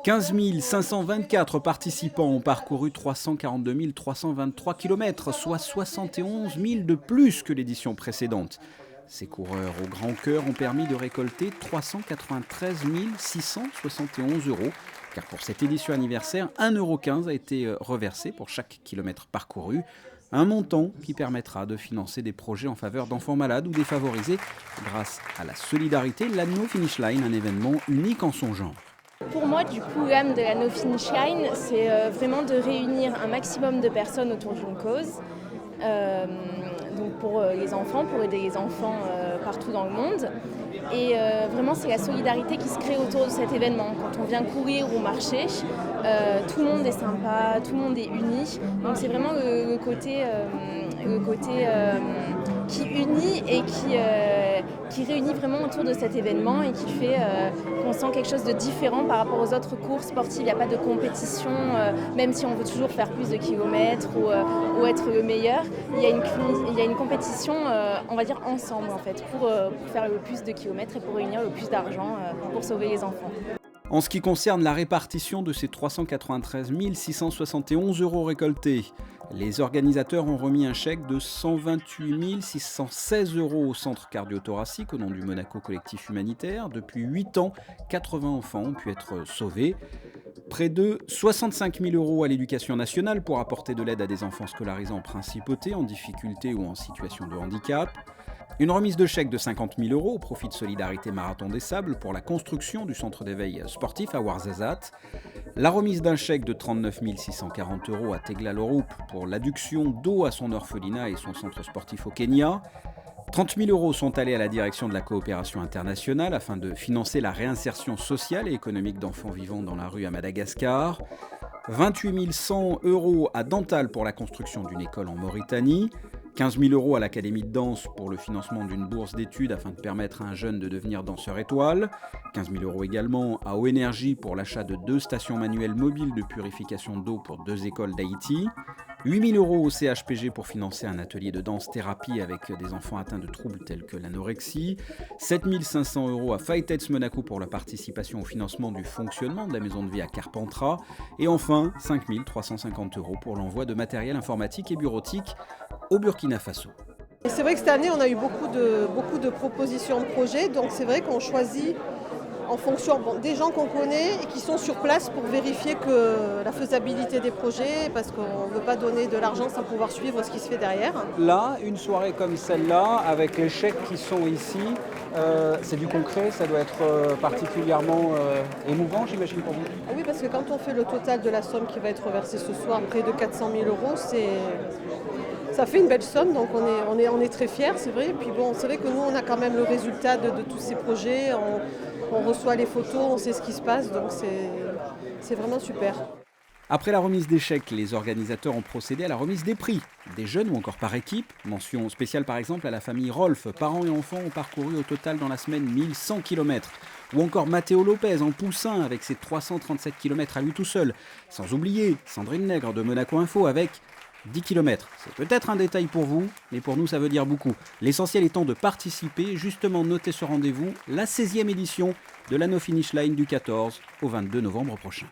15 524 participants ont parcouru 342 323 km, soit 71 000 de plus que l'édition précédente. Ces coureurs au grand cœur ont permis de récolter 393 671 euros, car pour cette édition anniversaire, 1,15 € a été reversé pour chaque kilomètre parcouru. Un montant qui permettra de financer des projets en faveur d'enfants malades ou défavorisés grâce à la solidarité. L'Anno Finish Line, un événement unique en son genre. Pour moi, du coup, l'âme de l'Anno Finish Line, c'est vraiment de réunir un maximum de personnes autour d'une cause. Donc pour les enfants, pour aider les enfants partout dans le monde. Et vraiment, c'est la solidarité qui se crée autour de cet événement. Quand on vient courir ou marcher, tout le monde est sympa, tout le monde est uni. Donc c'est vraiment le côté qui unit et qui réunit vraiment autour de cet événement et qui fait qu'on sent quelque chose de différent par rapport aux autres courses sportives. Il n'y a pas de compétition, même si on veut toujours faire plus de kilomètres ou être le meilleur. Il y a une compétition, on va dire ensemble en fait, pour faire le plus de kilomètres et pour réunir le plus d'argent pour sauver les enfants. En ce qui concerne la répartition de ces 393 671 euros récoltés, les organisateurs ont remis un chèque de 128 616 euros au centre cardio-thoracique au nom du Monaco Collectif Humanitaire. Depuis 8 ans, 80 enfants ont pu être sauvés. Près de 65 000 euros à l'éducation nationale pour apporter de l'aide à des enfants scolarisés en principauté, en difficulté ou en situation de handicap. Une remise de chèque de 50 000 euros au profit de Solidarité Marathon des Sables pour la construction du centre d'éveil sportif à Ouarzazate. La remise d'un chèque de 39 640 euros à Tegla Loroup pour l'adduction d'eau à son orphelinat et son centre sportif au Kenya. 30 000 euros sont allés à la direction de la coopération internationale afin de financer la réinsertion sociale et économique d'enfants vivant dans la rue à Madagascar. 28 100 euros à Dantal pour la construction d'une école en Mauritanie. 15 000 euros à l'Académie de danse pour le financement d'une bourse d'études afin de permettre à un jeune de devenir danseur étoile. 15 000 euros également à Eau-Énergie pour l'achat de 2 stations manuelles mobiles de purification d'eau pour 2 écoles d'Haïti. 8 000 euros au CHPG pour financer un atelier de danse-thérapie avec des enfants atteints de troubles tels que l'anorexie. 7 500 euros à Fightheads Monaco pour la participation au financement du fonctionnement de la maison de vie à Carpentras. Et enfin, 5 350 euros pour l'envoi de matériel informatique et bureautique au Burkina Faso. C'est vrai que cette année, on a eu beaucoup de propositions de projets, donc c'est vrai qu'on choisit en fonction des gens qu'on connaît et qui sont sur place pour vérifier que la faisabilité des projets, parce qu'on ne veut pas donner de l'argent sans pouvoir suivre ce qui se fait derrière. Là, une soirée comme celle-là, avec les chèques qui sont ici, c'est du concret, ça doit être particulièrement émouvant, j'imagine, pour vous. Ah oui, parce que quand on fait le total de la somme qui va être versée ce soir, près de 400 000 euros, ça fait une belle somme, donc on est très fiers, c'est vrai. Et puis bon, c'est vrai que nous, on a quand même le résultat de tous ces projets. On reçoit les photos, on sait ce qui se passe, donc c'est vraiment super. Après la remise des chèques, les organisateurs ont procédé à la remise des prix, des jeunes ou encore par équipe. Mention spéciale par exemple à la famille Rolf. Parents et enfants ont parcouru au total dans la semaine 1100 km. Ou encore Matteo Lopez en poussin avec ses 337 km à lui tout seul. Sans oublier Sandrine Nègre de Monaco Info avec 10 km. C'est peut-être un détail pour vous, mais pour nous ça veut dire beaucoup. L'essentiel étant de participer, justement notez ce rendez-vous, la 16e édition de l'Anno Finish Line du 14 au 22 novembre prochain.